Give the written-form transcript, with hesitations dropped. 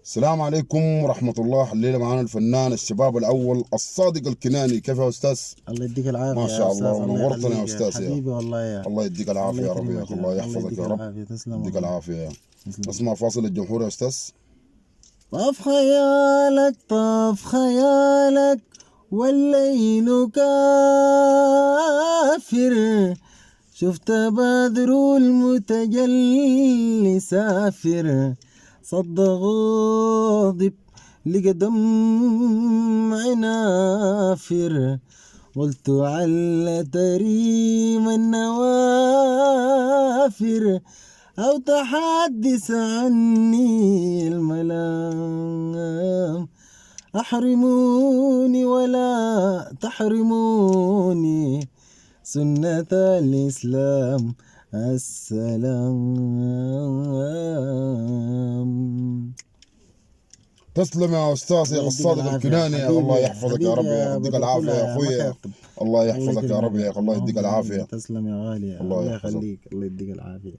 السلام عليكم ورحمة الله. الليلة معانا الفنان الشباب الأول الصادق الكناني. كيف يا أستاذ؟ الله يديك العافية ما يا شاء الله، أستاذ. الله ونورتنا يا يخليك يا أستاذ. يا حبيبي والله يا الله يديك الله العافية يا رب، يا يكرمك أخي الله الله يحفظك يديك يا رب. العافية. تسلم يديك والله. العافية يا. تسلم. اسمع فاصل الجمهور يا أستاذ. طاف خيالك طاف خيالك والليل كافر، شفت بدر المتجلي سافر، صد غاضب لقى دمع نافر، قلت عل تريم النوافر أو تحدث عني الملام، أحرموني ولا تحرموني سنة الإسلام السلام. تسلم يا أستاذ يا الله يديك الصادق العافية الكناني. يا الله حبيبي يحفظك يا حبيبي رب، يا أخي يا يديك بدر العافية كلها يا يا أخويا. مخيط. الله الله يحفظك يا رب يكرمك يا أخي، الله يديك اللهم آمين. العافية. تسلم يا غالي، الله الله يحفظك. يخليك، الله يديك العافية.